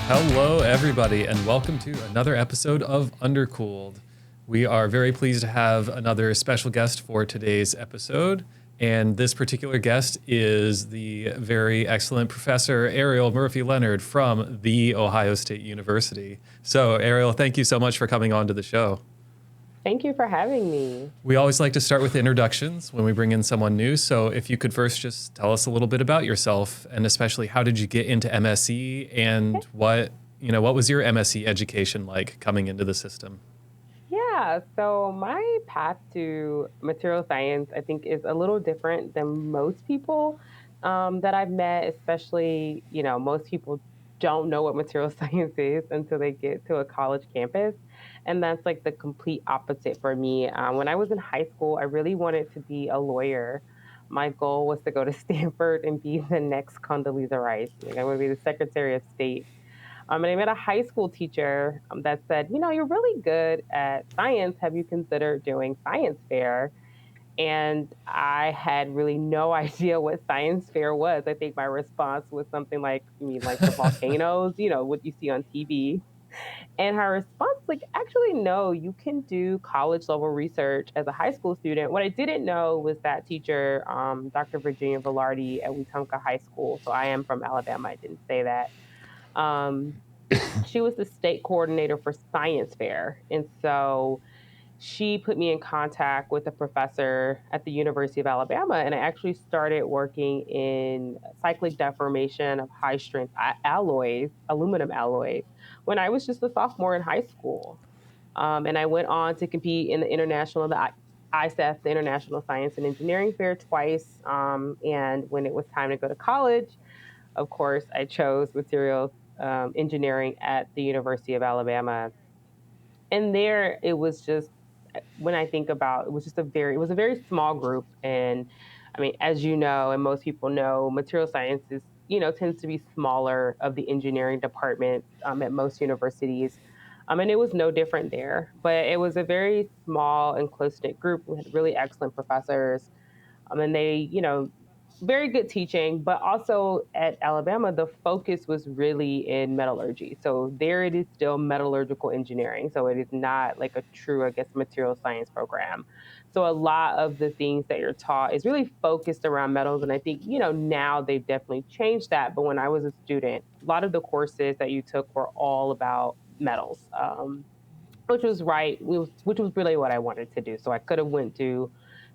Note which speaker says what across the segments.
Speaker 1: Hello, everybody, and welcome to another episode of Undercooled. We are very pleased to have another special guest for today's episode, and this particular guest is the very excellent Professor Aeriel Leonard from The Ohio State University. So, Aeriel, thank you so much for coming on to the show.
Speaker 2: Thank you for having me.
Speaker 1: We always like to start with introductions when we bring in someone new. So if you could first just tell us a little bit about yourself, and especially how did you get into MSc, and what was your MSc education like coming into the system?
Speaker 2: Yeah, so my path to material science, I think, is a little different than most people that I've met, especially, most people don't know what material science is until they get to a college campus. And that's like the complete opposite for me. When I was in high school, I really wanted to be a lawyer. My goal was to go to Stanford and be the next Condoleezza Rice. Like I want to be the Secretary of State. And I met a high school teacher that said, you're really good at science. Have you considered doing science fair? And I had really no idea what science fair was. I think my response was something like, you mean like the volcanoes, what you see on TV. And her response, like, actually, no, you can do college level research as a high school student. What I didn't know was that teacher, Dr. Virginia Velarde at Wetumpka High School. So I am from Alabama. I didn't say that. Um, she was the state coordinator for science fair. And so she put me in contact with a professor at the University of Alabama. And I actually started working in cyclic deformation of high strength alloys, aluminum alloys, when I was just a sophomore in high school. And I went on to compete in the ISEF, the International Science and Engineering Fair, twice. And when it was time to go to college, of course, I chose materials engineering at the University of Alabama. And there it was just, when I think about it, was just it was a very small group. And I mean, as you know, and most people know, material science is, tends to be smaller of the engineering departments at most universities. And it was no different there, but it was a very small and close knit group. We had really excellent professors. And they, very good teaching, but also at Alabama, the focus was really in metallurgy. So there it is still metallurgical engineering. So it is not like a true, I guess, material science program. So a lot of the things that you're taught is really focused around metals. And I think, now they've definitely changed that. But when I was a student, a lot of the courses that you took were all about metals. Which was right, which was really what I wanted to do. So I could have went to,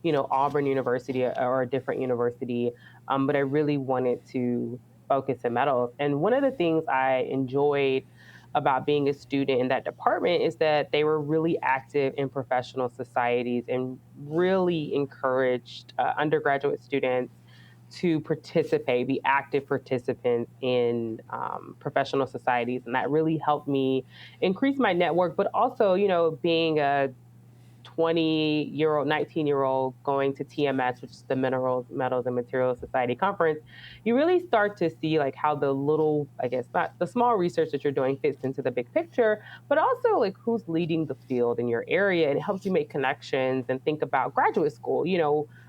Speaker 2: Auburn University or a different university, but I really wanted to focus in metals. And one of the things I enjoyed about being a student in that department is that they were really active in professional societies and really encouraged undergraduate students to participate, be active participants in professional societies. And that really helped me increase my network, but also, being a 20-year-old, 19-year-old going to TMS, which is the Metals and Materials Society conference, you really start to see like how the little, I guess, not the small research that you're doing fits into the big picture, but also like who's leading the field in your area. And it helps you make connections and think about graduate school.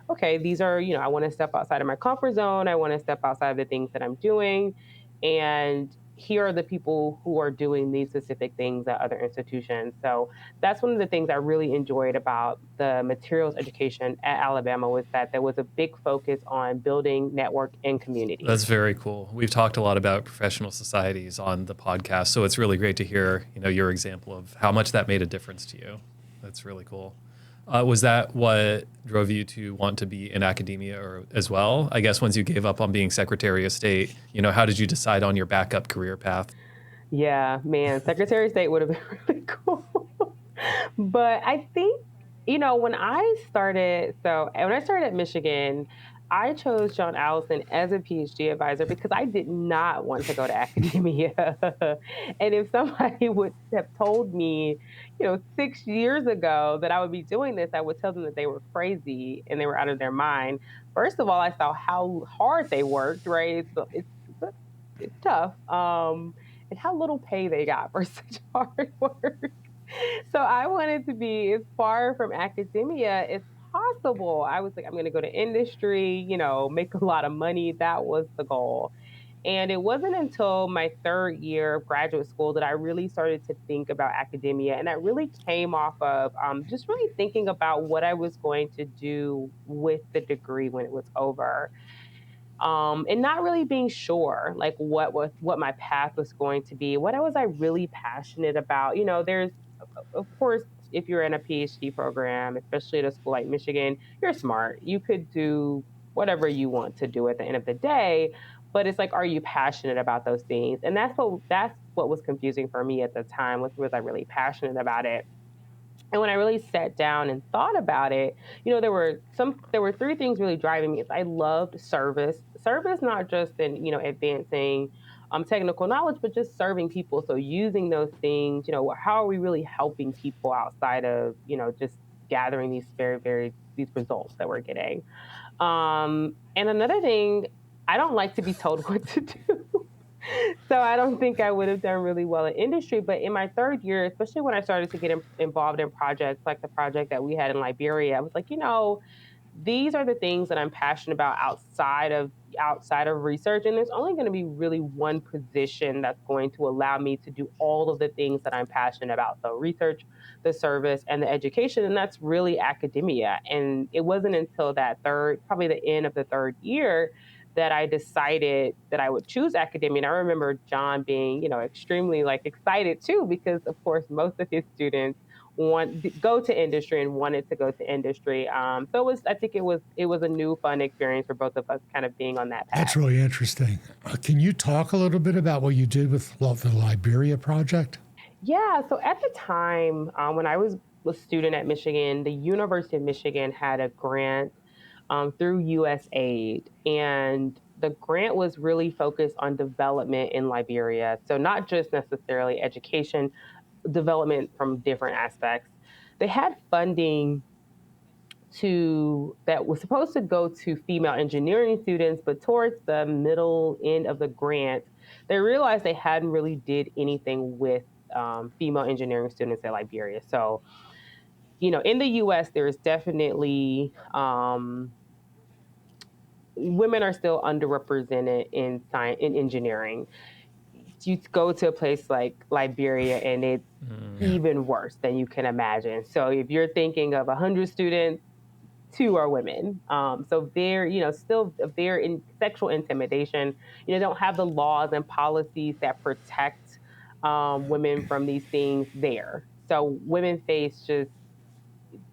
Speaker 2: Okay, these are, I want to step outside of my comfort zone. I want to step outside of the things that I'm doing. And here are the people who are doing these specific things at other institutions. So that's one of the things I really enjoyed about the materials education at Alabama, was that there was a big focus on building network and community.
Speaker 1: That's very cool. We've talked a lot about professional societies on the podcast, so it's really great to hear, your example of how much that made a difference to you. That's really cool. Was that what drove you to want to be in academia or as well? I guess once you gave up on being Secretary of State, how did you decide on your backup career path?
Speaker 2: Yeah, man, Secretary of State would have been really cool. But I think, when I started, at Michigan, I chose John Allison as a PhD advisor because I did not want to go to academia. And if somebody would have told me, 6 years ago that I would be doing this, I would tell them that they were crazy and they were out of their mind. First of all, I saw how hard they worked, right? It's tough. And how little pay they got for such hard work. So I wanted to be as far from academia as possible. I was like, I'm going to go to industry, make a lot of money. That was the goal. And it wasn't until my third year of graduate school that I really started to think about academia. And that really came off of just really thinking about what I was going to do with the degree when it was over, and not really being sure like what my path was going to be. What was I really passionate about? There's of course, if you're in a PhD program, especially at a school like Michigan, you're smart. You could do whatever you want to do at the end of the day, but it's like, are you passionate about those things? And that's what was confusing for me at the time. Was I really passionate about it? And when I really sat down and thought about it, there were three things really driving me. I loved service, not just in advancing technical knowledge, but just serving people. So using those things, how are we really helping people outside of just gathering these very these results that we're getting? And another thing, I don't like to be told what to do. So I don't think I would have done really well in industry. But in my third year, especially when I started to get involved in projects like the project that we had in Liberia, I was like, these are the things that I'm passionate about outside of research. And there's only going to be really one position that's going to allow me to do all of the things that I'm passionate about. So research, the service, and the education. And that's really academia. And it wasn't until probably the end of the third year, that I decided that I would choose academia. And I remember John being, extremely like excited too, because of course most of his students go to industry and wanted to go to industry. So I think it was a new fun experience for both of us, kind of being on that
Speaker 3: That's
Speaker 2: path.
Speaker 3: really interesting. Can you talk a little bit about what you did with the Liberia project?
Speaker 2: Yeah. So at the time, when I was a student at Michigan, the University of Michigan had a grant through USAID, and the grant was really focused on development in Liberia. So not just necessarily education, development from different aspects. They had funding that was supposed to go to female engineering students, but towards the middle end of the grant, they realized they hadn't really did anything with female engineering students at Liberia. So, in the U.S., there's definitely women are still underrepresented in science, in engineering. You go to a place like Liberia, and it's
Speaker 3: Yeah.
Speaker 2: even worse than you can imagine. So if you're thinking of 100 students, two are women. So they're, still they're in sexual intimidation. Don't have the laws and policies that protect women from these things there. So women face just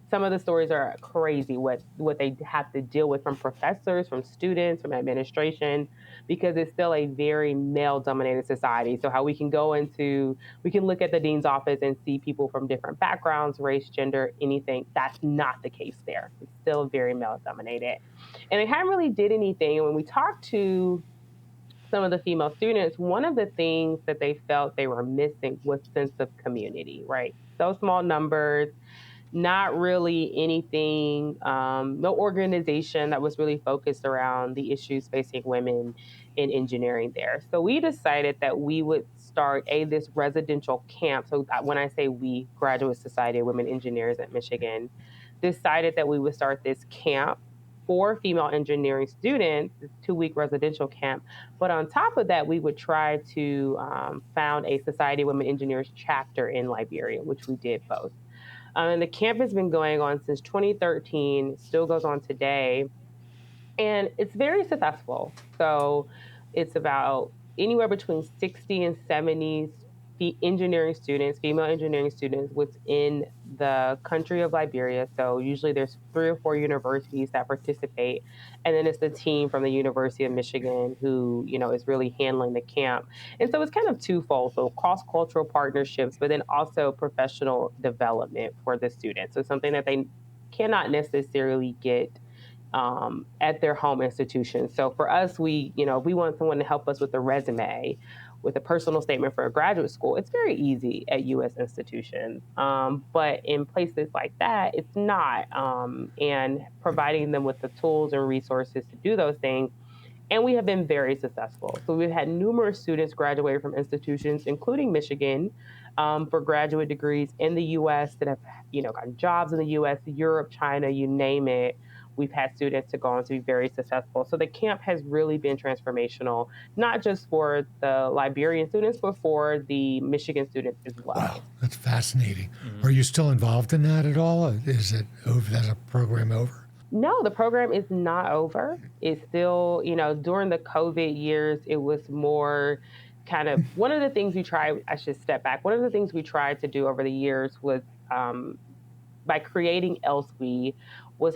Speaker 2: some of the stories are crazy what they have to deal with from professors, from students, from administration, because it's still a very male dominated society. So how we can look at the dean's office and see people from different backgrounds, race, gender, anything. That's not the case there. It's still very male dominated. And they hadn't really did anything. And when we talked to some of the female students, one of the things that they felt they were missing was sense of community, right? So small numbers, not really anything, no organization that was really focused around the issues facing women in engineering there. So we decided that we would start this residential camp. So when I say we, Graduate Society of Women Engineers at Michigan, decided that we would start this camp for female engineering students, this 2-week residential camp. But on top of that, we would try to found a Society of Women Engineers chapter in Liberia, which we did both. And the camp has been going on since 2013, still goes on today, and it's very successful. So it's about anywhere between 60 and 70 engineering students, female engineering students within the country of Liberia. So usually there's 3 or 4 universities that participate. And then it's the team from the University of Michigan who, is really handling the camp. And so it's kind of twofold. So cross-cultural partnerships, but then also professional development for the students. So something that they cannot necessarily get at their home institution. So for us, if we want someone to help us with a resume, with a personal statement for a graduate school, it's very easy at U.S. institutions. But in places like that, it's not. And providing them with the tools and resources to do those things. And we have been very successful. So we've had numerous students graduate from institutions, including Michigan, for graduate degrees in the U.S. that have, gotten jobs in the U.S., Europe, China, you name it, we've had students to go on to be very successful. So the camp has really been transformational, not just for the Liberian students, but for the Michigan students as well.
Speaker 3: Wow, that's fascinating. Are you still involved in that at all? Is it over? Is a program over?
Speaker 2: No, the program is not over. It's still, during the COVID years, it was more kind of one of the things we tried. I should step back. One of the things we tried to do over the years was by creating SWE was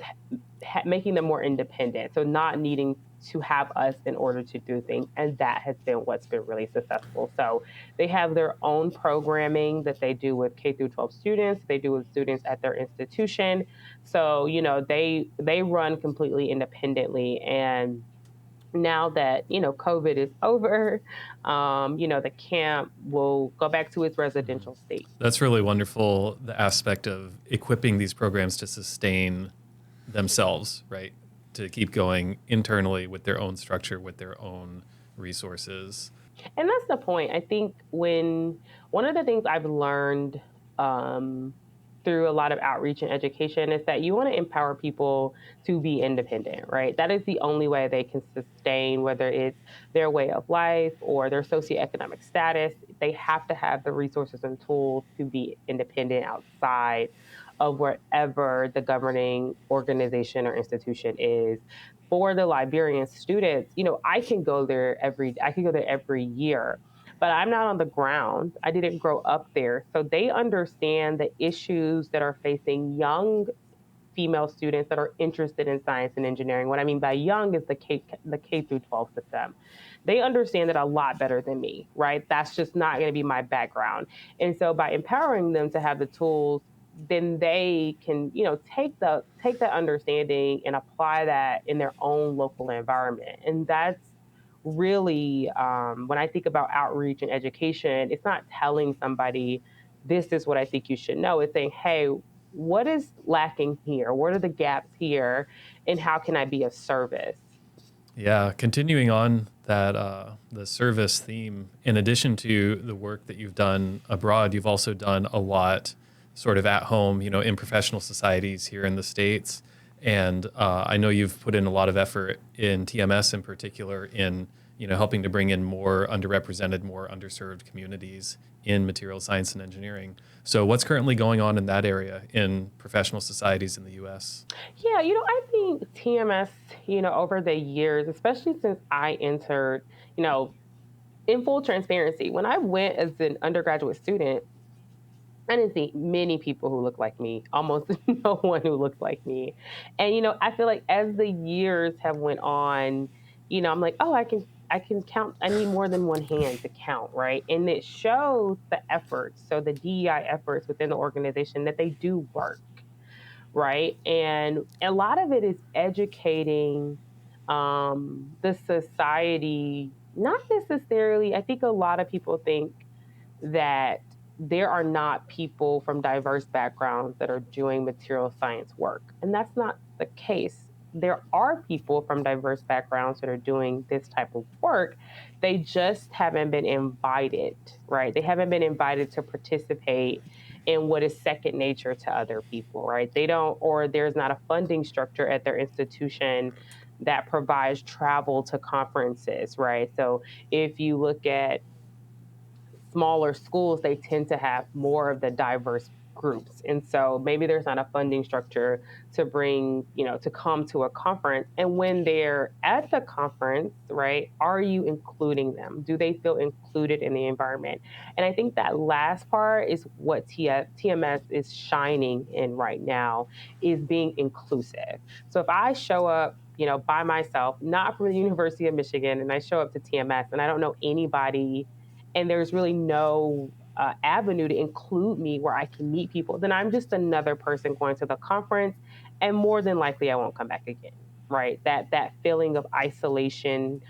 Speaker 2: making them more independent. So not needing to have us in order to do things. And that has been what's been really successful. So they have their own programming that they do with K through 12 students. They do with students at their institution. So, they run completely independently. And now that, COVID is over, the camp will go back to its residential state.
Speaker 1: That's really wonderful, the aspect of equipping these programs to sustain themselves, right? To keep going internally with their own structure, with their own resources.
Speaker 2: And that's the point. I think one of the things I've learned through a lot of outreach and education is that you want to empower people to be independent, right? That is the only way they can sustain, whether it's their way of life or their socioeconomic status. They have to have the resources and tools to be independent outside of wherever the governing organization or institution is. For the Liberian students, I can go there every year, but I'm not on the ground. I didn't grow up there. So they understand the issues that are facing young female students that are interested in science and engineering. What I mean by young is the K through 12 system. They understand it a lot better than me, right? That's just not going to be my background. And so by empowering them to have the tools, then they can, take that understanding and apply that in their own local environment. And that's really, when I think about outreach and education, it's not telling somebody, this is what I think you should know. It's saying, hey, what is lacking here? What are the gaps here? And how can I be of service?
Speaker 1: Yeah, continuing on that, the service theme, in addition to the work that you've done abroad, you've also done a lot sort of at home, in professional societies here in the States. And I know you've put in a lot of effort in TMS in particular in, helping to bring in more underrepresented, more underserved communities in material science and engineering. So what's currently going on in that area in professional societies in the U.S.?
Speaker 2: Yeah, I think TMS, over the years, especially since I entered, in full transparency, when I went as an undergraduate student, I didn't see many people who look like me, almost no one who looks like me. And, I feel like as the years have went on, I'm like, oh, I can count. I need more than one hand to count, right? And it shows the efforts. So the DEI efforts within the organization that they do work, right? And a lot of it is educating the society, not necessarily. I think a lot of people think that there are not people from diverse backgrounds that are doing material science work. And that's not the case. There are people from diverse backgrounds that are doing this type of work. They just haven't been invited, right? They haven't been invited to participate in what is second nature to other people, right? They don't, or there's not a funding structure at their institution that provides travel to conferences, right? So if you look at smaller schools, they tend to have more of the diverse groups. And so maybe there's not a funding structure to bring, to come to a conference. And when they're at the conference, right, are you including them? Do they feel included in the environment? And I think that last part is what TMS is shining in right now, is being inclusive. So if I show up, by myself, not from the University of Michigan, and I show up to TMS and I don't know anybody, and there's really no avenue to include me where I can meet people, then I'm just another person going to the conference, and more than likely I won't come back again, right? That feeling of isolation,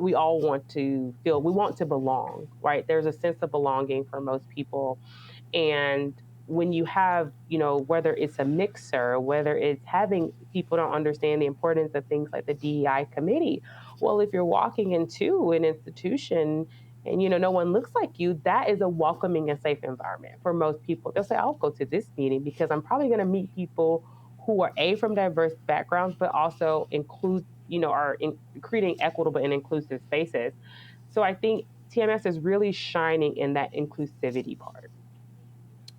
Speaker 2: we all want to feel, we want to belong, right? There's a sense of belonging for most people. And when you have, whether it's a mixer, whether it's having people don't understand the importance of things like the DEI committee. Well, if you're walking into an institution and no one looks like you, that is a welcoming and safe environment for most people. They'll say, I'll go to this meeting because I'm probably going to meet people who are from diverse backgrounds, but also include, are creating equitable and inclusive spaces. So I think TMS is really shining in that inclusivity part.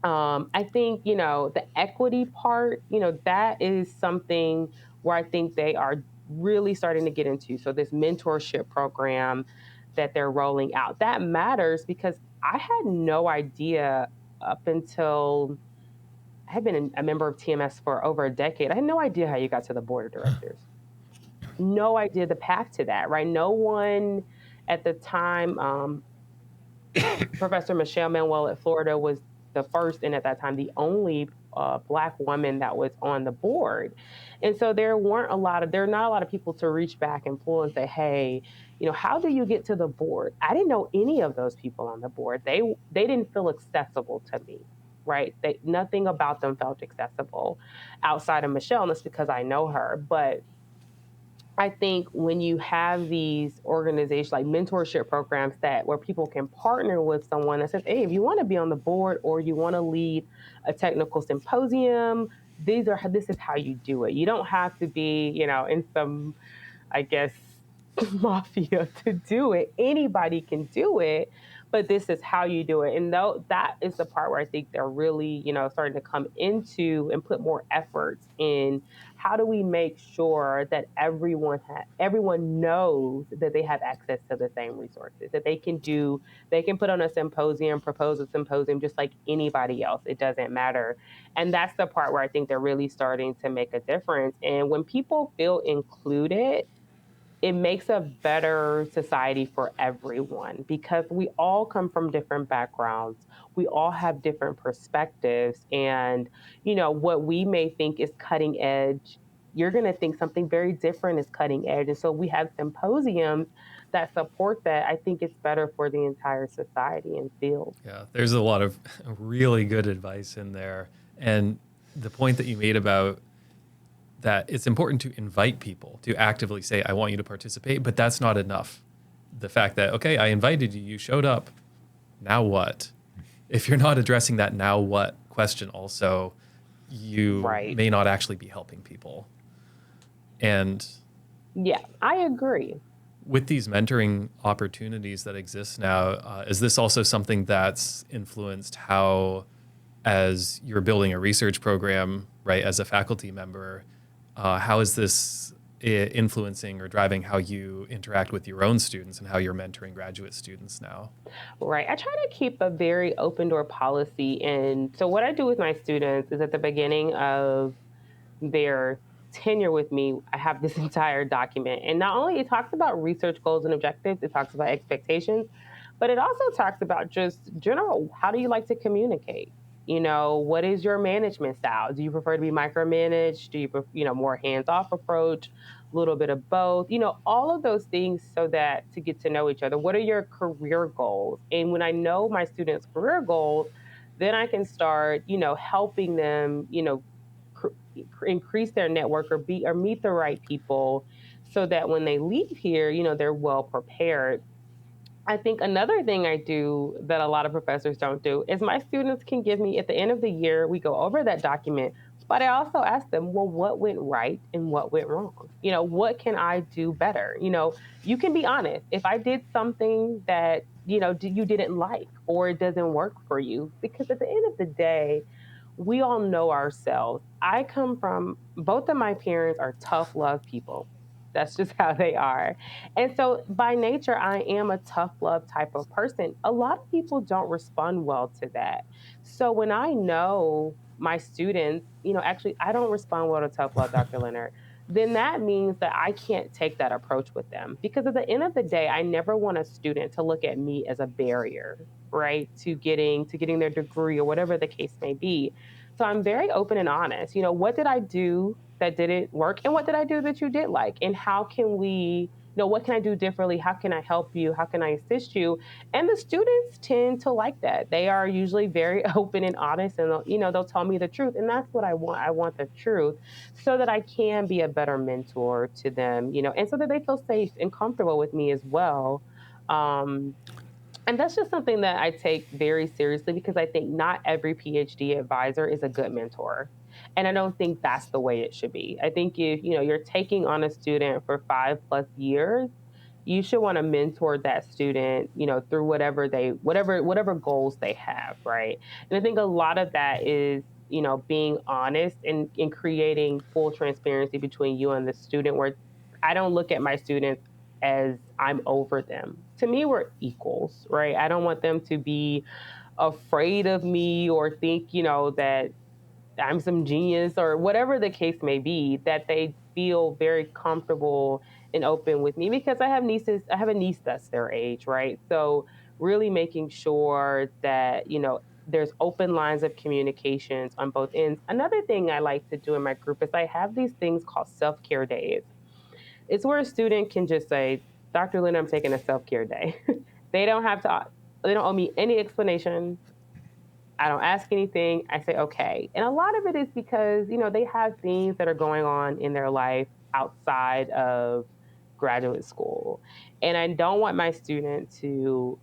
Speaker 2: I think, the equity part, that is something where I think they are really starting to get into. So this mentorship program that they're rolling out, that matters because I had no idea up until I had been a member of TMS for over a decade. I had no idea how you got to the board of directors. No idea the path to that, right? No one at the time, Professor Michelle Manuel at Florida was the first and at that time the only Black woman that was on the board. And so there are not a lot of people to reach back and pull and say, hey, how do you get to the board? I didn't know any of those people on the board. They didn't feel accessible to me, right? Nothing about them felt accessible outside of Michelle, and that's because I know her. But I think when you have these organizations like mentorship programs where people can partner with someone that says, hey, if you want to be on the board or you want to lead a technical symposium, this is how you do it. You don't have to be, in some, I guess, mafia to do it. Anybody can do it, but this is how you do it. And though that is the part where I think they're really, starting to come into and put more efforts in. How do we make sure that everyone knows that they have access to the same resources, that they can put on a symposium, propose a symposium just like anybody else. It doesn't matter. And that's the part where I think they're really starting to make a difference. And when people feel included, it makes a better society for everyone because we all come from different backgrounds. We all have different perspectives. And, what we may think is cutting edge, you're going to think something very different is cutting edge. And so we have symposiums that support that. I think it's better for the entire society and field.
Speaker 1: Yeah, there's a lot of really good advice in there. And the point that you made about that it's important to invite people to actively say, I want you to participate, but that's not enough. The fact that, okay, I invited you, you showed up, now what? If you're not addressing that now what question also, you
Speaker 2: Right.
Speaker 1: may not actually be helping people. And
Speaker 2: Yeah, I agree.
Speaker 1: with these mentoring opportunities that exist now, is this also something that's influenced how, as you're building a research program, right, as a faculty member, how is this influencing or driving how you interact with your own students and how you're mentoring graduate students now?
Speaker 2: Right. I try to keep a very open door policy. And so, what I do with my students is at the beginning of their tenure with me, I have this entire document. And not only it talks about research goals and objectives, it talks about expectations, but it also talks about just general, how do you like to communicate? What is your management style? Do you prefer to be micromanaged? Do you prefer, more hands-off approach, a little bit of both? All of those things so that to get to know each other. What are your career goals? And when I know my students' career goals, then I can start, helping them, increase their network or meet the right people so that when they leave here, they're well prepared. I think another thing I do that a lot of professors don't do is my students can give me at the end of the year, we go over that document, but I also ask them, well, what went right and what went wrong? What can I do better? You can be honest. If I did something that, you didn't like or it doesn't work for you, because at the end of the day, we all know ourselves. Both of my parents are tough love people. That's just how they are. And so by nature, I am a tough love type of person. A lot of people don't respond well to that. So when I know my students, actually, I don't respond well to tough love, Dr. Leonard, then that means that I can't take that approach with them. Because at the end of the day, I never want a student to look at me as a barrier, right, to getting their degree or whatever the case may be. So I'm very open and honest. What did I do that didn't work? And what did I do that you did like? And how can we, what can I do differently? How can I help you? How can I assist you? And the students tend to like that. They are usually very open and honest and they'll tell me the truth. And that's what I want. I want the truth so that I can be a better mentor to them, and so that they feel safe and comfortable with me as well. Um, and that's just something that I take very seriously because I think not every PhD advisor is a good mentor. And I don't think that's the way it should be. I think if, you're taking on a student for 5+ years, you should want to mentor that student, through whatever goals they have, right? And I think a lot of that is, being honest and in creating full transparency between you and the student, where I don't look at my students as I'm over them. To me, we're equals, right? I don't want them to be afraid of me or think, that I'm some genius or whatever the case may be, that they feel very comfortable and open with me, because I have a niece that's their age, right? So really making sure that, there's open lines of communications on both ends. Another thing I like to do in my group is I have these things called self-care days. It's where a student can just say, Dr. Lynn, I'm taking a self-care day. they don't have to, they don't owe me any explanation. I don't ask anything. I say, okay. And a lot of it is because, they have things that are going on in their life outside of graduate school. And I don't want my student to,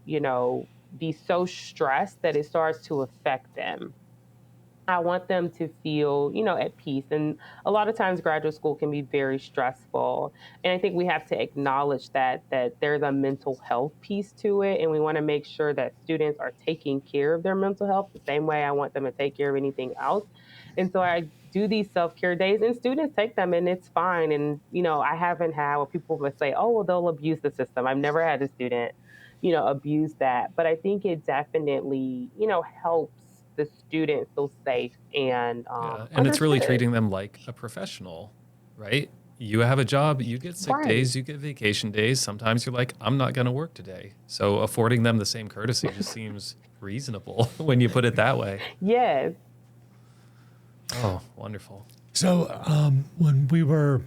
Speaker 2: be so stressed that it starts to affect them. I want them to feel, at peace. And a lot of times graduate school can be very stressful. And I think we have to acknowledge that there's a mental health piece to it. And we want to make sure that students are taking care of their mental health the same way I want them to take care of anything else. And so I do these self-care days, and students take them, and it's fine. And, I haven't had what people would say, oh, well, they'll abuse the system. I've never had a student, abuse that. But I think it definitely, helps the student feel safe and
Speaker 1: Yeah, and it's really
Speaker 2: understood.
Speaker 1: treating them like a professional, right? You have a job, you get sick
Speaker 2: Right.
Speaker 1: days, you get vacation days. Sometimes you're like, I'm not going to work today. So affording them the same courtesy just seems reasonable when you put it that way.
Speaker 2: Yes.
Speaker 1: Oh, wonderful.
Speaker 3: So when we were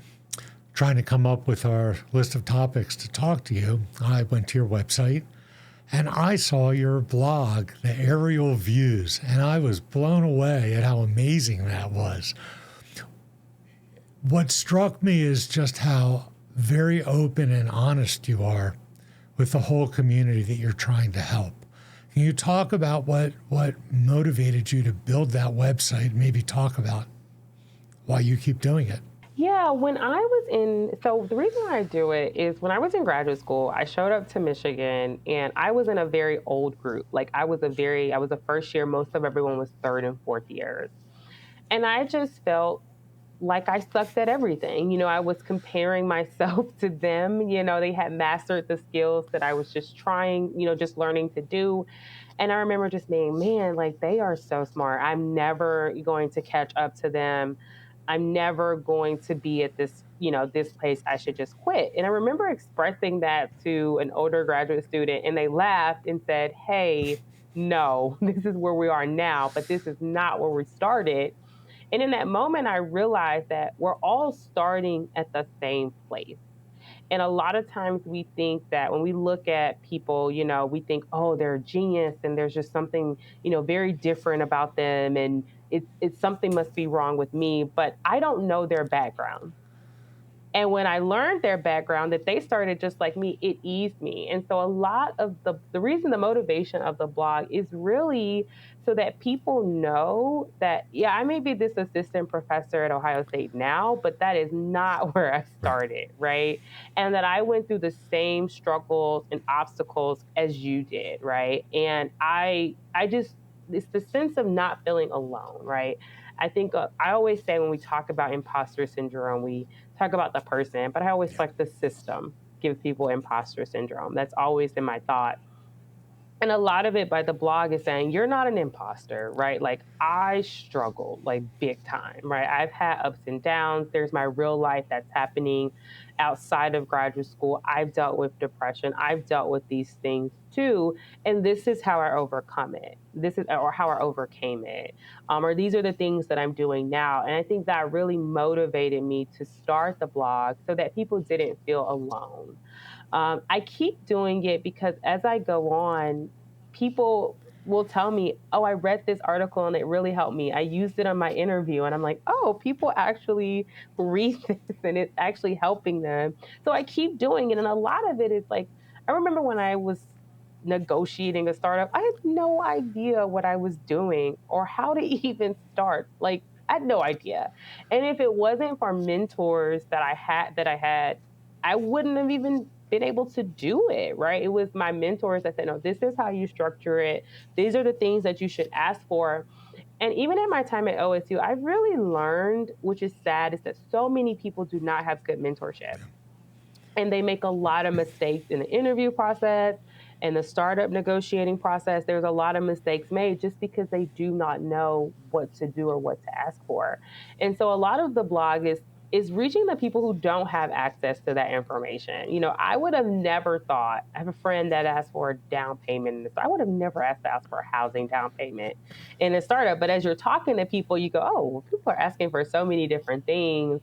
Speaker 3: trying to come up with our list of topics to talk to you, I went to your website and I saw your blog, the Aeriel Views, and I was blown away at how amazing that was. What struck me is just how very open and honest you are with the whole community that you're trying to help. Can you talk about what motivated you to build that website? Maybe talk about why you keep doing it.
Speaker 2: Yeah, so the reason why I do it is when I was in graduate school, I showed up to Michigan and I was in a very old group. Like I was a first year, most of everyone was third and fourth years. And I just felt like I sucked at everything. I was comparing myself to them. They had mastered the skills that I was just trying, just learning to do. And I remember just being, man, like they are so smart. I'm never going to catch up to them. I'm never going to be at this place. I should just quit. And I remember expressing that to an older graduate student, and they laughed and said, hey, no, this is where we are now, but this is not where we started. And in that moment, I realized that we're all starting at the same place. And a lot of times we think that when we look at people, we think, oh, they're a genius and there's just something, very different about them. And it's something must be wrong with me, but I don't know their background. And when I learned their background, that they started just like me, it eased me. And so a lot of the reason, the motivation of the blog is really so that people know that, yeah, I may be this assistant professor at Ohio State now, but that is not where I started, right? And that I went through the same struggles and obstacles as you did, right? And it's the sense of not feeling alone, right? I think I always say when we talk about imposter syndrome, we talk about the person, but I always feel like the system gives people imposter syndrome. That's always in my thought. And a lot of it by the blog is saying, you're not an imposter, right? Like I struggle like big time, right? I've had ups and downs. There's my real life that's happening outside of graduate school. I've dealt with depression. I've dealt with these things too. And this is how I overcome it. Or how I overcame it. Or these are the things that I'm doing now. And I think that really motivated me to start the blog so that people didn't feel alone. I keep doing it because as I go on, people will tell me, oh, I read this article and it really helped me. I used it on my interview. And I'm like, oh, people actually read this and it's actually helping them. So I keep doing it. And a lot of it is like, I remember when I was negotiating a startup, I had no idea what I was doing or how to even start. Like, I had no idea. And if it wasn't for mentors that I had, I wouldn't have even been able to do it, right? It was my mentors that said, no, this is how you structure it. These are the things that you should ask for. And even in my time at OSU, I really learned, which is sad, is that so many people do not have good mentorship. And they make a lot of mistakes in the interview process and the startup negotiating process. There's a lot of mistakes made just because they do not know what to do or what to ask for. And so a lot of the blog is reaching the people who don't have access to that information. I would have never thought, I have a friend that asked for a down payment. So I would have never asked for a housing down payment in a startup. But as you're talking to people, you go, oh, well, people are asking for so many different things.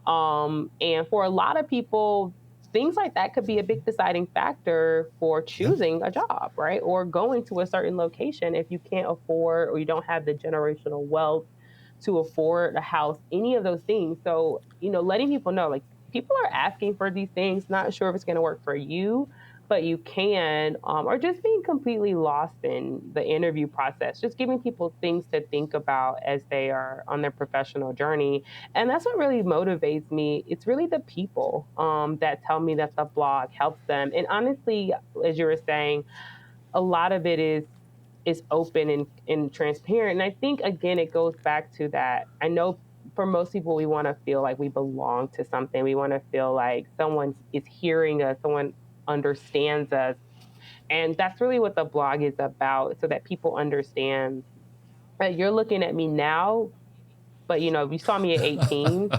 Speaker 2: And for a lot of people, things like that could be a big deciding factor for choosing a job, right? Or going to a certain location if you can't afford or you don't have the generational wealth to afford a house, any of those things. So, letting people know, like, people are asking for these things, not sure if it's going to work for you, but you can, or just being completely lost in the interview process, just giving people things to think about as they are on their professional journey. And that's what really motivates me. It's really the people that tell me that the blog helps them. And honestly, as you were saying, a lot of it is open and transparent. And I think, again, it goes back to that. I know for most people, we want to feel like we belong to something. We want to feel like someone is hearing us, someone understands us. And that's really what the blog is about, so that people understand that you're looking at me now, but you saw me at 18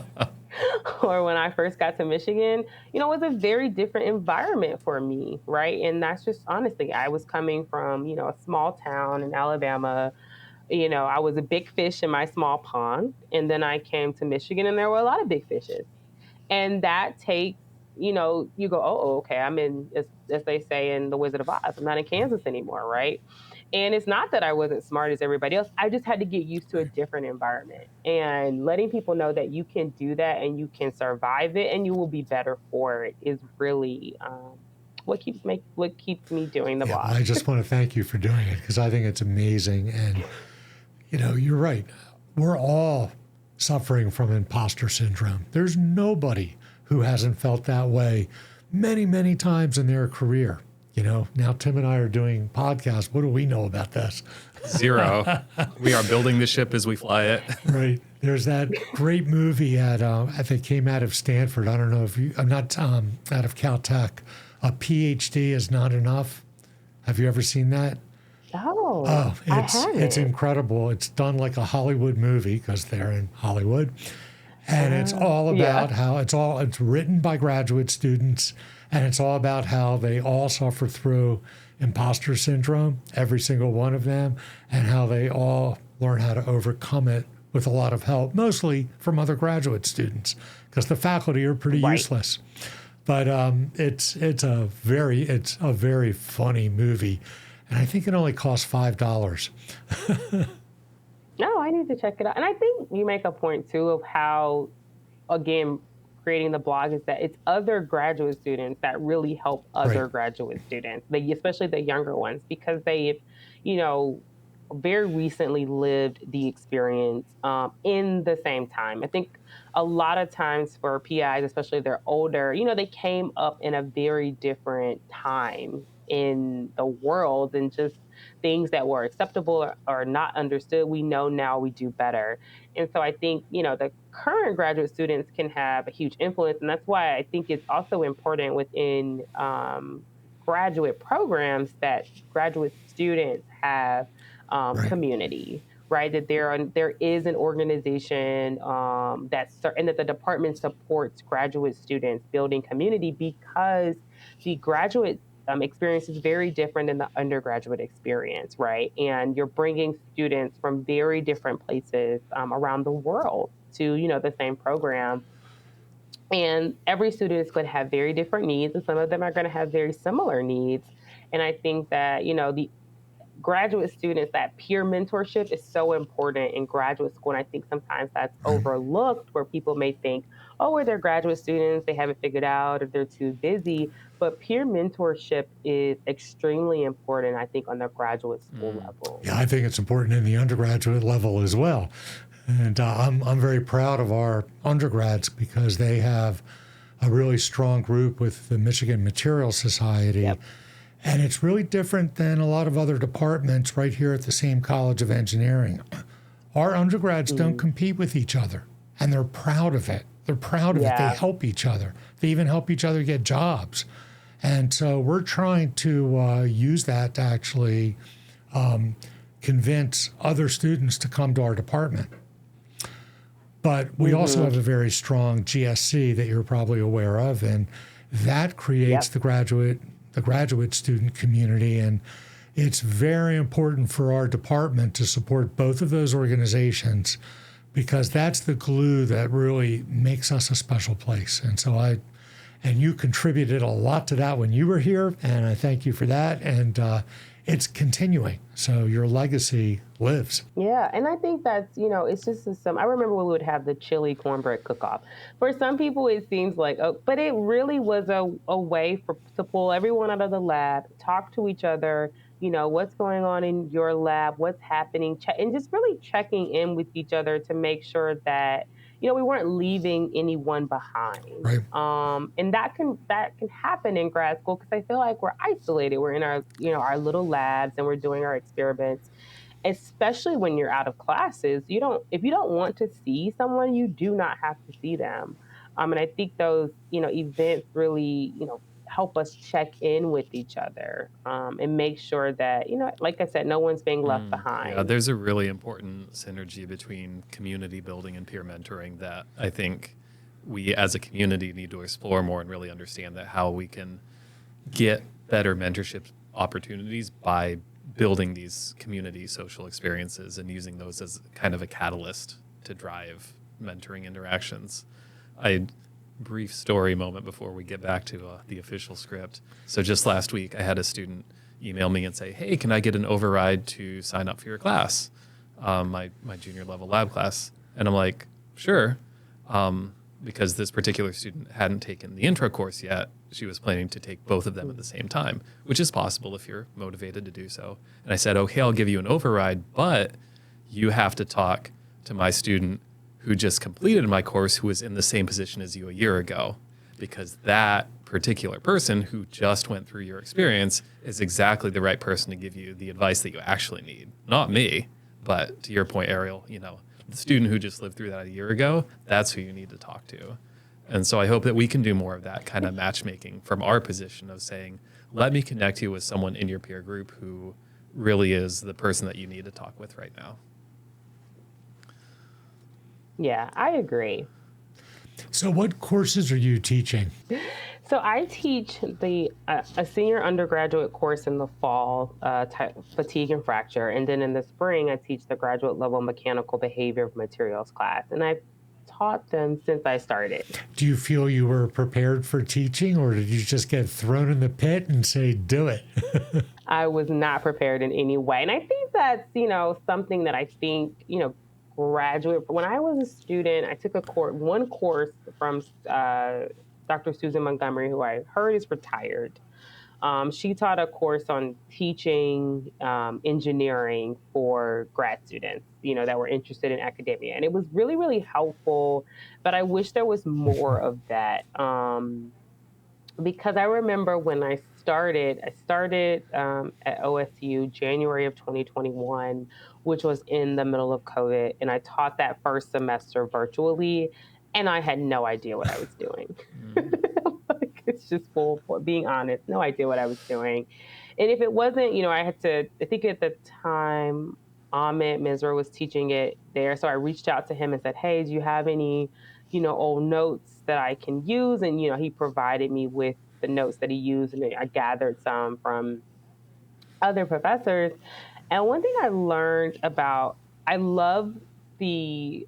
Speaker 2: or when I first got to Michigan, it was a very different environment for me, right? And that's just honestly, I was coming from, a small town in Alabama. I was a big fish in my small pond. And then I came to Michigan and there were a lot of big fishes. And that takes, you go, oh, okay, I'm in, as they say in The Wizard of Oz, I'm not in Kansas anymore, right? And it's not that I wasn't smart as everybody else. I just had to get used to a different environment, and letting people know that you can do that and you can survive it and you will be better for it is really what keeps me doing the blog.
Speaker 3: I just want to thank you for doing it, because I think it's amazing. And, you're right. We're all suffering from imposter syndrome. There's nobody who hasn't felt that way many, many times in their career. Now Tim and I are doing podcasts. What do we know about this?
Speaker 1: Zero. We are building the ship as we fly it.
Speaker 3: Right. There's that great movie I think came out of Stanford. I don't know if you, I'm not out of Caltech. A PhD is not enough. Have you ever seen that?
Speaker 2: Oh,
Speaker 3: it's incredible. It's done like a Hollywood movie, because they're in Hollywood. And it's all about how it's written by graduate students, and it's all about how they all suffer through imposter syndrome, every single one of them, and how they all learn how to overcome it with a lot of help, mostly from other graduate students, because the faculty are pretty useless. But it's a very funny movie, and I think it only costs $5.
Speaker 2: No, I need to check it out. And I think you make a point too of how, again, creating the blog is that it's other graduate students that really help other graduate students, especially the younger ones, because they've, very recently lived the experience in the same time. I think a lot of times for PIs, especially if they're older, they came up in a very different time in the world, and just things that were acceptable or not understood. We know now we do better. And so I think, the current graduate students can have a huge influence. And that's why I think it's also important within graduate programs that graduate students have community, right? That there is an organization and that the department supports graduate students building community, because the graduate experience is very different than the undergraduate experience, right? And you're bringing students from very different places around the world to, the same program. And every student is going to have very different needs, and some of them are going to have very similar needs. And I think that, the graduate students, that peer mentorship is so important in graduate school. And I think sometimes that's overlooked, where people may think, oh, well, they're graduate students, they haven't figured out, or they're too busy. But peer mentorship is extremely important, I think, on the graduate school level.
Speaker 3: Yeah, I think it's important in the undergraduate level as well. And I'm very proud of our undergrads because they have a really strong group with the Michigan Materials Society.
Speaker 2: Yep.
Speaker 3: And it's really different than a lot of other departments right here at the same College of Engineering. Our undergrads don't compete with each other, and they're proud of it. They're proud of it. They help each other. They even help each other get jobs. And so we're trying to use that to actually convince other students to come to our department. But we also have a very strong GSC that you're probably aware of, and that creates the graduate student community. And it's very important for our department to support both of those organizations because that's the glue that really makes us a special place. And so and you contributed a lot to that when you were here, and I thank you for that. And it's continuing. So your legacy lives.
Speaker 2: Yeah, and I think that's, it's just I remember when we would have the chili cornbread cook-off. For some people, it seems like, but it really was a way to pull everyone out of the lab, talk to each other, what's going on in your lab, what's happening, and just really checking in with each other to make sure that, we weren't leaving anyone behind.
Speaker 3: Right.
Speaker 2: And that can happen in grad school because I feel like we're isolated. We're in our, our little labs and we're doing our experiments. Especially when you're out of classes, if you don't want to see someone, you do not have to see them. And I think those, events really, help us check in with each other and make sure that, like I said, no one's being left behind.
Speaker 1: Yeah, there's a really important synergy between community building and peer mentoring that I think we as a community need to explore more and really understand that how we can get better mentorship opportunities by building these community social experiences and using those as kind of a catalyst to drive mentoring interactions. Brief story moment before we get back to the official script. So just last week, I had a student email me and say, hey, can I get an override to sign up for your class, my junior level lab class? And I'm like, sure. Because this particular student hadn't taken the intro course yet. She was planning to take both of them at the same time, which is possible if you're motivated to do so. And I said, okay, I'll give you an override, but you have to talk to my student who just completed my course, who was in the same position as you a year ago, because that particular person who just went through your experience is exactly the right person to give you the advice that you actually need. Not me, but to your point, Aeriel, the student who just lived through that a year ago, that's who you need to talk to. And so I hope that we can do more of that kind of matchmaking from our position of saying, let me connect you with someone in your peer group who really is the person that you need to talk with right now.
Speaker 2: Yeah, I agree.
Speaker 3: So what courses are you teaching?
Speaker 2: So I teach a senior undergraduate course in the fall, fatigue and fracture. And then in the spring, I teach the graduate level mechanical behavior of materials class. And I've taught them since I started.
Speaker 3: Do you feel you were prepared for teaching, or did you just get thrown in the pit and say, do it?
Speaker 2: I was not prepared in any way. And I think that's, something that I think, graduate. When I was a student, I took one course from Dr. Susan Montgomery, who I heard is retired. She taught a course on teaching engineering for grad students, that were interested in academia. And it was really, really helpful. But I wish there was more of that. Because I remember when I started at OSU January of 2021, which was in the middle of COVID. And I taught that first semester virtually, and I had no idea what I was doing. It's just being honest, no idea what I was doing. And if it wasn't, I think at the time, Ahmed Misra was teaching it there. So I reached out to him and said, hey, do you have any, old notes that I can use? And, he provided me with the notes that he used, and I gathered some from other professors. And one thing I learned I love the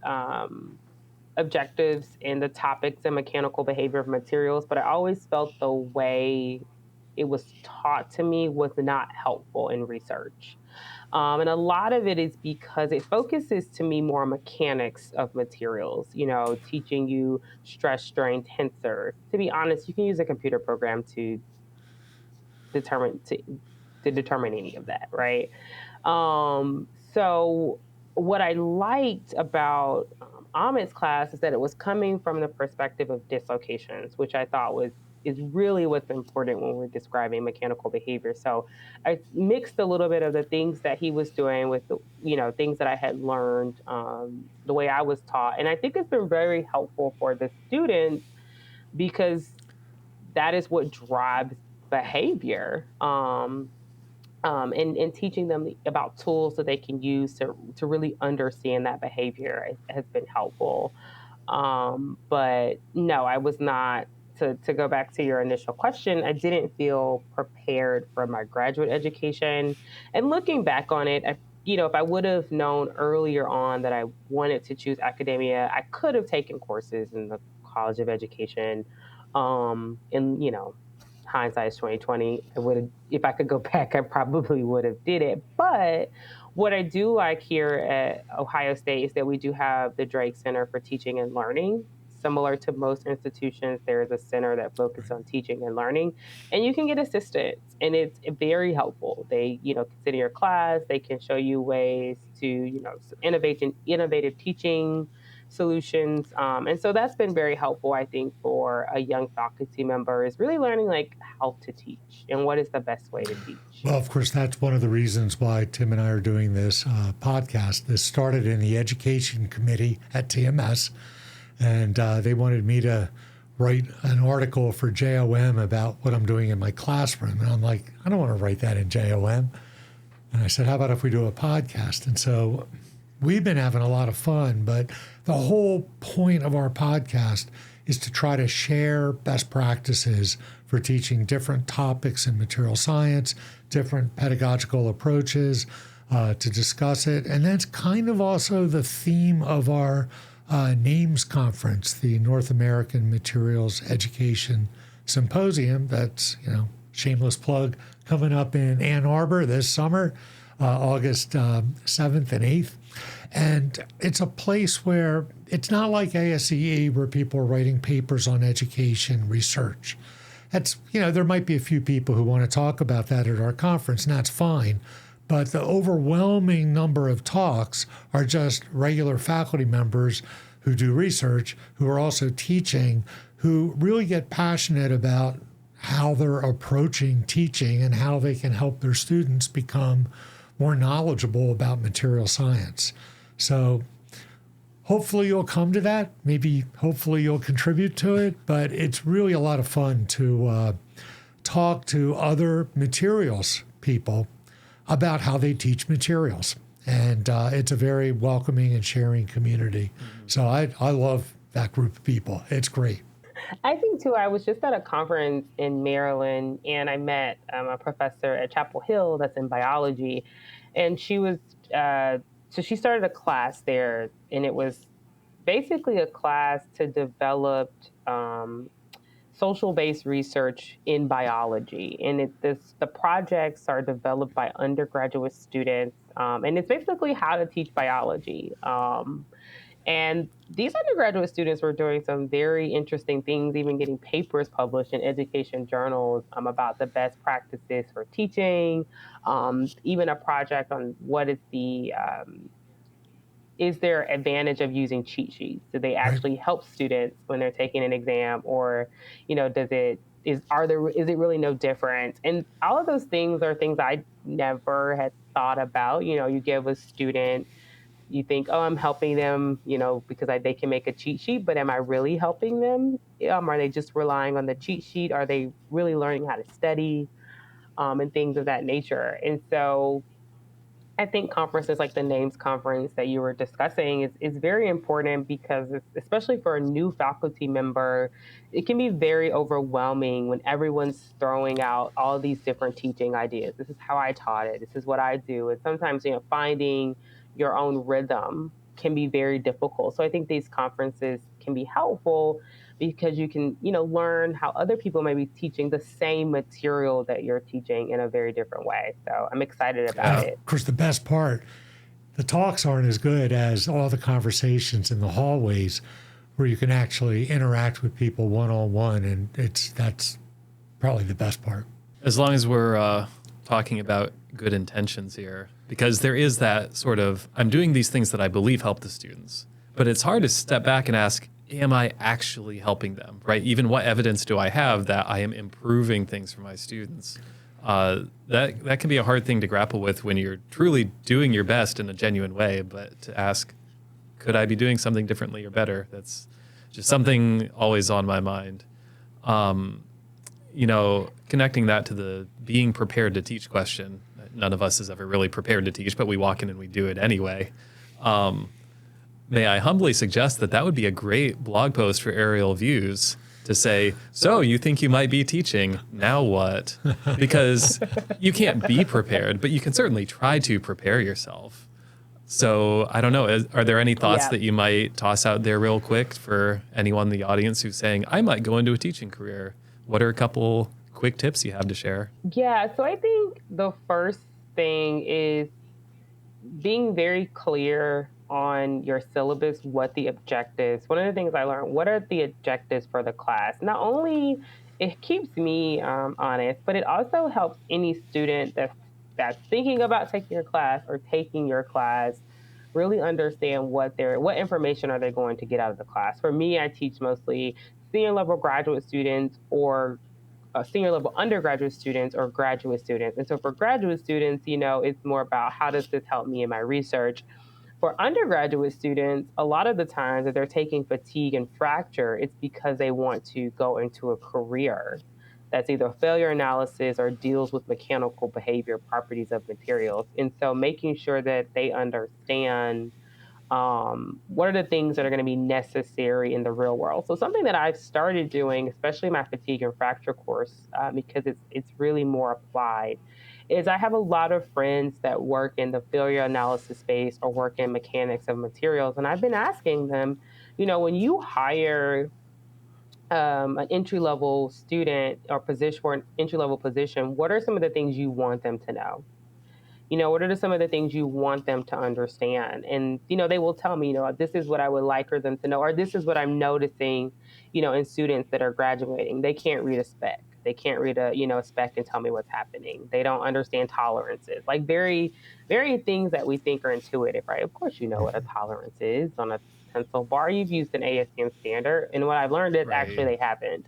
Speaker 2: objectives and the topics in mechanical behavior of materials, but I always felt the way it was taught to me was not helpful in research. And a lot of it is because it focuses to me more on mechanics of materials, teaching you stress, strain, tensor. To be honest, you can use a computer program to determine any of that, right? So what I liked about Ahmed's class is that it was coming from the perspective of dislocations, which I thought is really what's important when we're describing mechanical behavior. So I mixed a little bit of the things that he was doing with the, things that I had learned, the way I was taught. And I think it's been very helpful for the students because that is what drives behavior. And teaching them about tools that they can use to really understand that behavior has been helpful. But no, I was not, to go back to your initial question, I didn't feel prepared for my graduate education. And looking back on it, if I would have known earlier on that I wanted to choose academia, I could have taken courses in the College of Education. And hindsight is 2020. I would have, if I could go back, I probably would have did it. But what I do like here at Ohio State is that we do have the Drake Center for Teaching and Learning. Similar to most institutions, there is a center that focuses on teaching and learning, and you can get assistance, and it's very helpful. They, consider your class. They can show you ways to, innovative teaching solutions. And so that's been very helpful, I think, for a young faculty member is really learning like how to teach and what is the best way to teach.
Speaker 3: Well, of course, that's one of the reasons why Tim and I are doing this podcast. This started in the education committee at TMS, and they wanted me to write an article for JOM about what I'm doing in my classroom. And I'm like, I don't want to write that in JOM. And I said, how about if we do a podcast? And so we've been having a lot of fun, but the whole point of our podcast is to try to share best practices for teaching different topics in material science, different pedagogical approaches, to discuss it. And that's kind of also the theme of our NAMES conference, the North American Materials Education Symposium. That's, shameless plug, coming up in Ann Arbor this summer, August 7th and 8th. And it's a place where it's not like ASCE where people are writing papers on education research. That's, there might be a few people who want to talk about that at our conference, and that's fine. But the overwhelming number of talks are just regular faculty members who do research, who are also teaching, who really get passionate about how they're approaching teaching and how they can help their students become more knowledgeable about material science. So hopefully you'll come to that. Hopefully you'll contribute to it. But it's really a lot of fun to talk to other materials people about how they teach materials. And it's a very welcoming and sharing community. Mm-hmm. So I love that group of people. It's great.
Speaker 2: I think, too, I was just at a conference in Maryland, and I met a professor at Chapel Hill that's in biology. And she was, so she started a class there, and it was basically a class to develop social-based research in biology. And the projects are developed by undergraduate students, and it's basically how to teach biology. And these undergraduate students were doing some very interesting things, even getting papers published in education journals about the best practices for teaching, even a project on what is there advantage of using cheat sheets? Do they actually help students when they're taking an exam, or, is it really no difference? And all of those things are things I never had thought about. You give a student, you think, oh, I'm helping them, because they can make a cheat sheet, but am I really helping them? Are they just relying on the cheat sheet? Are they really learning how to study, and things of that nature? And so I think conferences like the NAMES conference that you were discussing is very important because, especially for a new faculty member, it can be very overwhelming when everyone's throwing out all these different teaching ideas. This is how I taught it. This is what I do. And sometimes, finding your own rhythm can be very difficult. So I think these conferences can be helpful because you can, learn how other people may be teaching the same material that you're teaching in a very different way. So I'm excited about it.
Speaker 3: Of course, the best part, the talks aren't as good as all the conversations in the hallways where you can actually interact with people one-on-one, and that's probably the best part.
Speaker 1: As long as we're talking about good intentions here, because there is that sort of, I'm doing these things that I believe help the students, but it's hard to step back and ask, am I actually helping them, right? Even what evidence do I have that I am improving things for my students? That can be a hard thing to grapple with when you're truly doing your best in a genuine way, but to ask, could I be doing something differently or better? That's just something always on my mind. Connecting that to the being prepared to teach question. None of us is ever really prepared to teach, but we walk in and we do it anyway. May I humbly suggest that would be a great blog post for Aeriel Views to say, so you think you might be teaching, now what? Because you can't be prepared, but you can certainly try to prepare yourself. So I don't know, are there any thoughts that you might toss out there real quick for anyone in the audience who's saying, I might go into a teaching career? What are a couple quick tips you have to share?
Speaker 2: Yeah, so I think the first thing is being very clear on your syllabus, what the objectives. One of the things I learned, what are the objectives for the class? Not only it keeps me honest, but it also helps any student that's thinking about taking your class or taking your class really understand what information are they going to get out of the class. For me, I teach mostly senior level graduate students or senior level undergraduate students or graduate students. And so for graduate students, it's more about how does this help me in my research? For undergraduate students, a lot of the times if they're taking fatigue and fracture, it's because they want to go into a career that's either failure analysis or deals with mechanical behavior properties of materials. And so making sure that they understand what are the things that are going to be necessary in the real world. So something that I've started doing, especially my fatigue and fracture course, because it's really more applied, is I have a lot of friends that work in the failure analysis space or work in mechanics of materials. And I've been asking them, when you hire an entry-level student or position for an entry-level position, what are some of the things you want them to know? What are some of the things you want them to understand? And, they will tell me, this is what I would like for them to know, or this is what I'm noticing, in students that are graduating. They can't read a spec. They can't read a spec and tell me what's happening. They don't understand tolerances, like very, very things that we think are intuitive, right? Of course, you know what a tolerance is on a pencil bar. You've used an ASTM standard. And what I've learned is actually they haven't.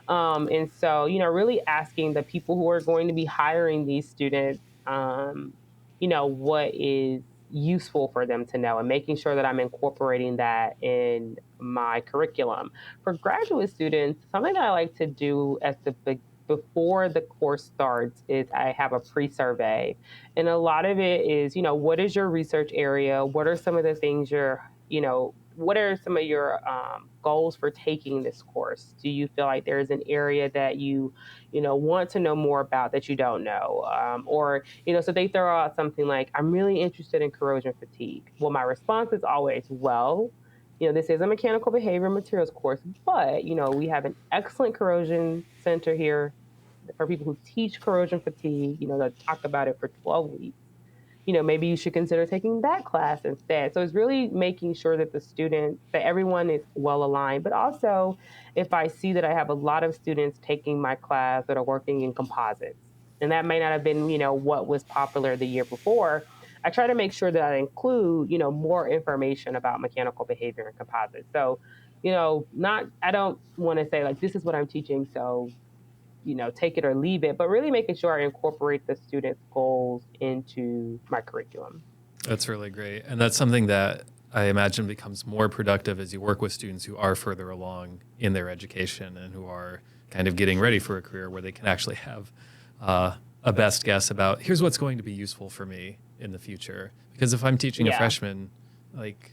Speaker 2: And so, really asking the people who are going to be hiring these students, what is useful for them to know and making sure that I'm incorporating that in my curriculum. For graduate students, something that I like to do before the course starts is I have a pre-survey. And a lot of it is, what is your research area? What are some of the things what are some of your goals for taking this course? Do you feel like there's an area that you want to know more about that you don't know? So they throw out something like, I'm really interested in corrosion fatigue. Well, my response is always, well, this is a mechanical behavior materials course, but, we have an excellent corrosion center here for people who teach corrosion fatigue, that talk about it for 12 weeks. Maybe you should consider taking that class instead. So it's really making sure that that everyone is well aligned. But also, if I see that I have a lot of students taking my class that are working in composites, and that may not have been, what was popular the year before, I try to make sure that I include, more information about mechanical behavior and composites. So, I don't want to say like, this is what I'm teaching, so take it or leave it, but really making sure I incorporate the students' goals into my curriculum.
Speaker 1: That's really great. And that's something that I imagine becomes more productive as you work with students who are further along in their education and who are kind of getting ready for a career where they can actually have a best guess about, here's what's going to be useful for me in the future. Because if I'm teaching a freshman, like,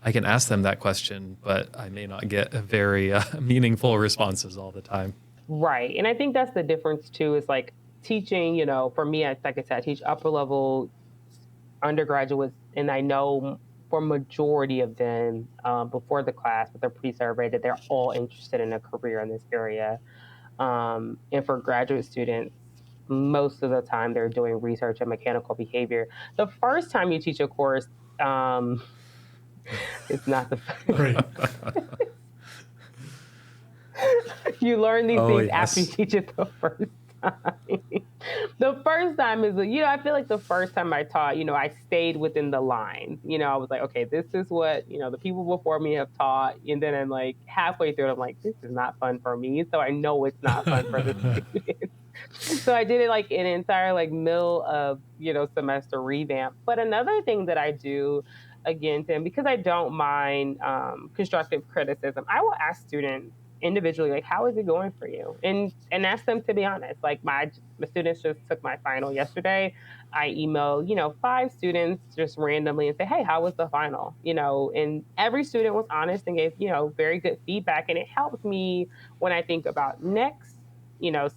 Speaker 1: I can ask them that question, but I may not get a very meaningful responses all the time.
Speaker 2: Right. And I think that's the difference too, is like teaching, for me, like I said, I teach upper level undergraduates, and I know for majority of them before the class, with their pre-survey, that they're all interested in a career in this area. And for graduate students, most of the time they're doing research in mechanical behavior. The first time you teach a course, it's not the
Speaker 3: Right.
Speaker 2: You learn these things after you teach it the first The first time is, I feel like the first time I taught, I stayed within the lines. I was like, okay, this is what, the people before me have taught. And then I'm like halfway through it, I'm like, this is not fun for me. So I know it's not fun for the students. So I did it like an entire like middle of, semester revamp. But another thing that I do, again, Tim, because I don't mind constructive criticism, I will ask students individually, like, how is it going for you? And ask them to be honest. Like my students just took my final yesterday. I emailed, 5 students just randomly and say, hey, how was the final? And every student was honest and gave, very good feedback. And it helps me when I think about next,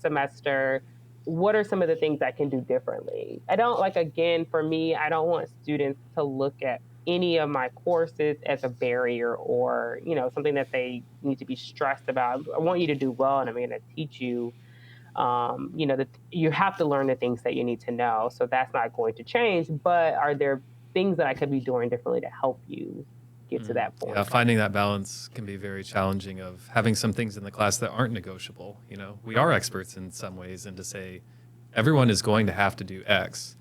Speaker 2: semester, what are some of the things I can do differently? I don't like, again, for me, I don't want students to look at any of my courses as a barrier or, something that they need to be stressed about. I want you to do well, and I'm going to teach you, that you have to learn the things that you need to know. So that's not going to change, but are there things that I could be doing differently to help you get to that point?
Speaker 1: Yeah, finding that balance can be very challenging of having some things in the class that aren't negotiable. We are experts in some ways, and to say everyone is going to have to do X,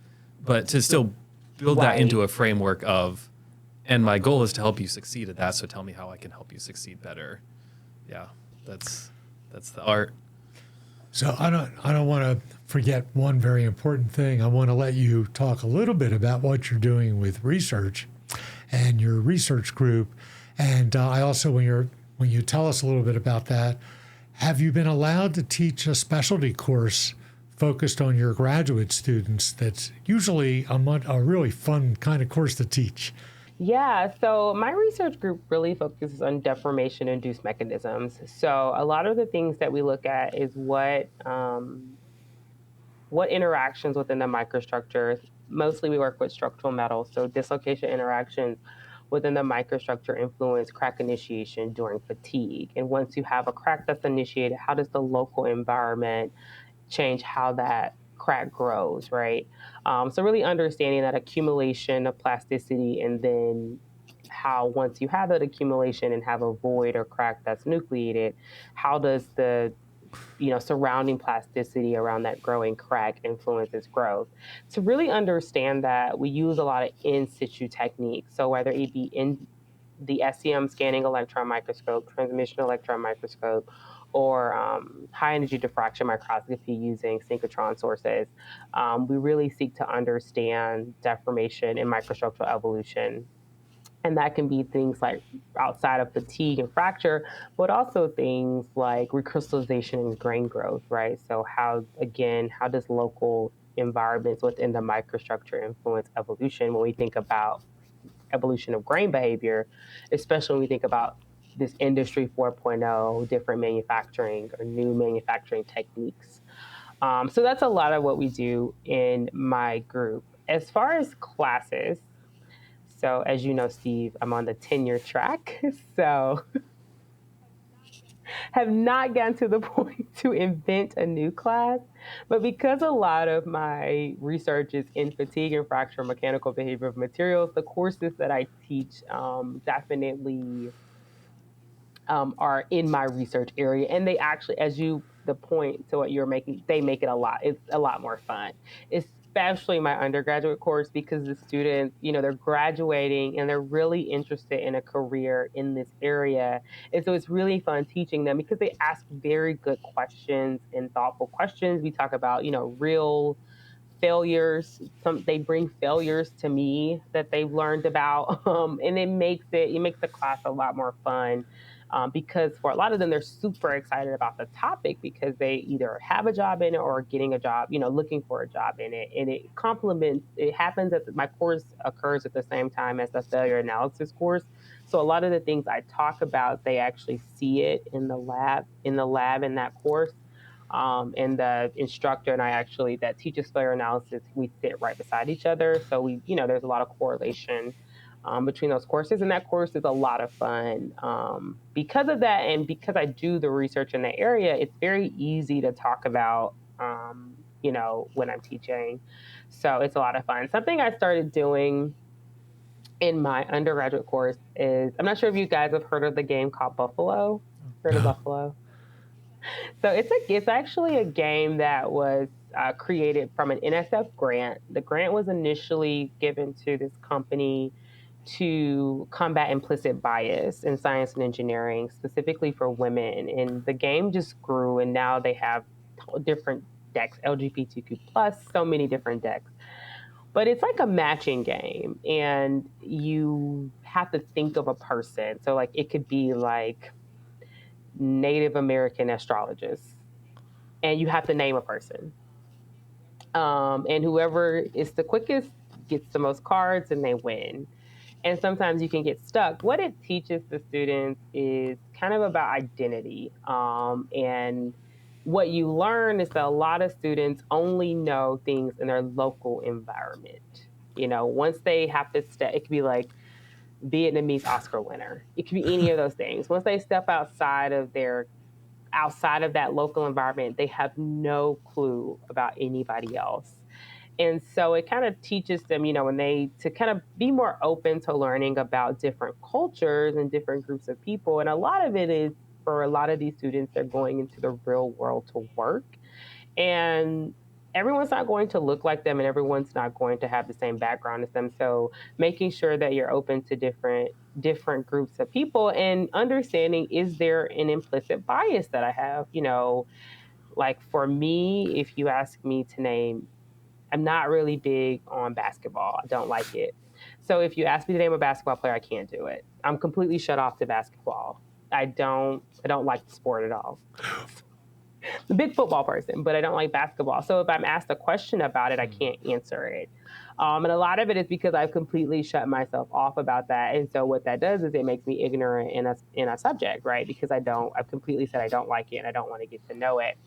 Speaker 1: but to still build that into a framework of, and my goal is to help you succeed at that, so tell me how I can help you succeed better. Yeah, that's the art.
Speaker 3: So I don't want to forget one very important thing. I want to let you talk a little bit about what you're doing with research and your research group. And I also, when you tell us a little bit about that, have you been allowed to teach a specialty course focused on your graduate students? That's usually a really fun kind of course to teach.
Speaker 2: Yeah, so my research group really focuses on deformation-induced mechanisms. So a lot of the things that we look at is what interactions within the microstructures. Mostly we work with structural metals, so dislocation interactions within the microstructure influence crack initiation during fatigue. And once you have a crack that's initiated, how does the local environment change how that crack grows, right? So really understanding that accumulation of plasticity, and then how once you have that accumulation and have a void or crack that's nucleated, how does the surrounding plasticity around that growing crack influence its growth? To really understand that, we use a lot of in situ techniques. So whether it be in the SEM scanning electron microscope, transmission electron microscope, or high energy diffraction microscopy using synchrotron sources, we really seek to understand deformation and microstructural evolution. And that can be things like outside of fatigue and fracture, but also things like recrystallization and grain growth, right? So how does local environments within the microstructure influence evolution when we think about evolution of grain behavior, especially when we think about this industry 4.0, different manufacturing or new manufacturing techniques. So that's a lot of what we do in my group. As far as classes, so as you know, Steve, I'm on the tenure track. So have not gotten to the point to invent a new class. But because a lot of my research is in fatigue and fracture mechanical behavior of materials, the courses that I teach definitely are in my research area. And they actually, the point to what you're making, they make it's a lot more fun. Especially my undergraduate course, because the students, they're graduating and they're really interested in a career in this area. And so it's really fun teaching them because they ask very good questions and thoughtful questions. We talk about, real failures. They bring failures to me that they've learned about, and it makes the class a lot more fun. Because for a lot of them, they're super excited about the topic because they either have a job in it or getting a job, looking for a job in it. And it happens that my course occurs at the same time as the failure analysis course. So a lot of the things I talk about, they actually see it in the lab in that course. And the instructor and I actually that teaches failure analysis, we sit right beside each other. So there's a lot of correlation between those courses. And that course is a lot of fun. Because of that, and because I do the research in the area, it's very easy to talk about, when I'm teaching. So it's a lot of fun. Something I started doing in my undergraduate course is, I'm not sure if you guys have heard of the game called Buffalo. Heard of Buffalo? So it's actually a game that was created from an NSF grant. The grant was initially given to this company to combat implicit bias in science and engineering, specifically for women. And the game just grew, and now they have different decks, LGBTQ plus, so many different decks. But it's like a matching game, and you have to think of a person. So like it could be like Native American astrologist, and you have to name a person. And whoever is the quickest gets the most cards, and they win. And sometimes you can get stuck. What it teaches the students is kind of about identity. And what you learn is that a lot of students only know things in their local environment. You know, once they have to step, it could be like Vietnamese Oscar winner. It could be any of those things. Once they step outside of that local environment, they have no clue about anybody else. And so it kind of teaches them, you know, to kind of be more open to learning about different cultures and different groups of people. And a lot of it is for a lot of these students, they're going into the real world to work. And everyone's not going to look like them, and everyone's not going to have the same background as them. So making sure that you're open to different groups of people and understanding, is there an implicit bias that I have? You know, like for me, if you ask me to name, I'm not really big on basketball. I don't like it. So if you ask me to name a basketball player, I can't do it. I'm completely shut off to basketball. I don't like the sport at all. I'm a big football person, but I don't like basketball. So if I'm asked a question about it, I can't answer it. And a lot of it is because I've completely shut myself off about that. And so what that does is it makes me ignorant in a subject, right? Because I've completely said I don't like it and I don't want to get to know it.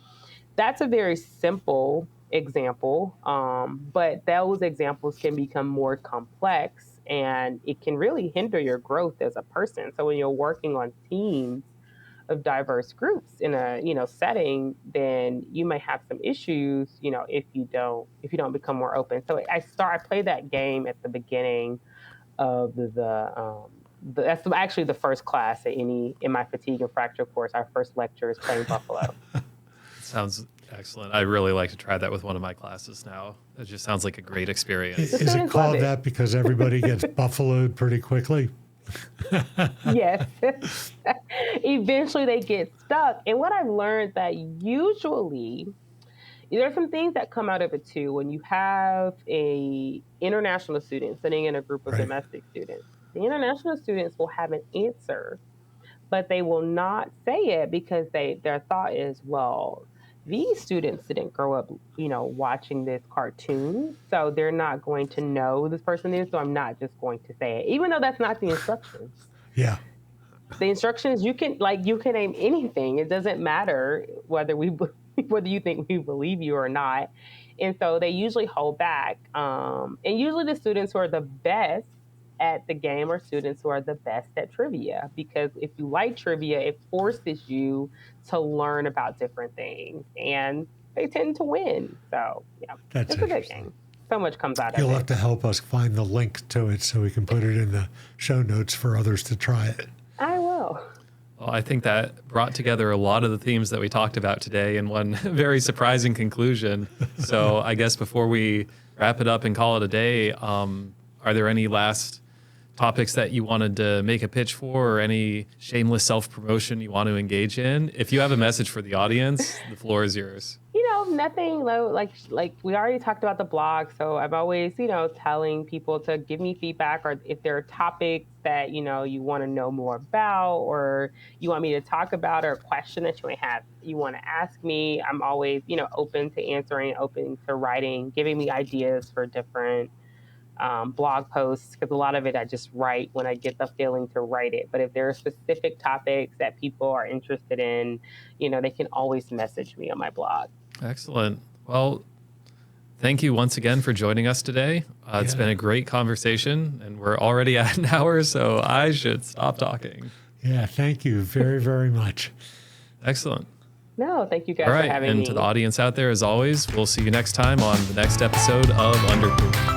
Speaker 2: That's a very simple example, but those examples can become more complex, and it can really hinder your growth as a person. So when you're working on teams of diverse groups in a setting, then you may have some issues, if you don't become more open. So I play that game at the beginning of that's actually the first class in my fatigue and fracture course. Our first lecture is playing Buffalo.
Speaker 1: Sounds excellent. I really like to try that with one of my classes now. It just sounds like a great experience.
Speaker 3: Is it called that because everybody gets buffaloed pretty quickly?
Speaker 2: Yes. Eventually they get stuck. And what I've learned that usually there's some things that come out of it too. When you have a international student sitting in a group of domestic students, the international students will have an answer, but they will not say it because their thought is, well, these students didn't grow up, watching this cartoon, so they're not going to know this person is, so I'm not just going to say it, even though that's not the instructions.
Speaker 3: Yeah.
Speaker 2: The instructions, you can name anything. It doesn't matter whether you think we believe you or not. And so they usually hold back. And usually the students who are the best at the game are students who are the best at trivia, because if you like trivia, it forces you to learn about different things, and they tend to win. So yeah, it's a good game. So much comes out of it.
Speaker 3: You'll have to help us find the link to it so we can put it in the show notes for others to try it.
Speaker 2: I will.
Speaker 1: Well, I think that brought together a lot of the themes that we talked about today in one very surprising conclusion. So I guess before we wrap it up and call it a day, are there any last topics that you wanted to make a pitch for, or any shameless self-promotion you want to engage in? If you have a message for the audience, the floor is yours.
Speaker 2: Nothing like we already talked about the blog. So I'm always, telling people to give me feedback, or if there are topics that, you want to know more about, or you want me to talk about, or a question that you want to ask me. I'm always, open to answering, open to writing, giving me ideas for different blog posts, because a lot of it I just write when I get the feeling to write it. But if there are specific topics that people are interested in, they can always message me on my blog.
Speaker 1: Excellent. Well, thank you once again for joining us today. It's been a great conversation, and we're already at an hour, so I should stop talking.
Speaker 3: Yeah, thank you very, very much.
Speaker 1: Excellent.
Speaker 2: No, thank you guys for having me.
Speaker 1: And to the audience out there, as always, we'll see you next time on the next episode of Undercooled.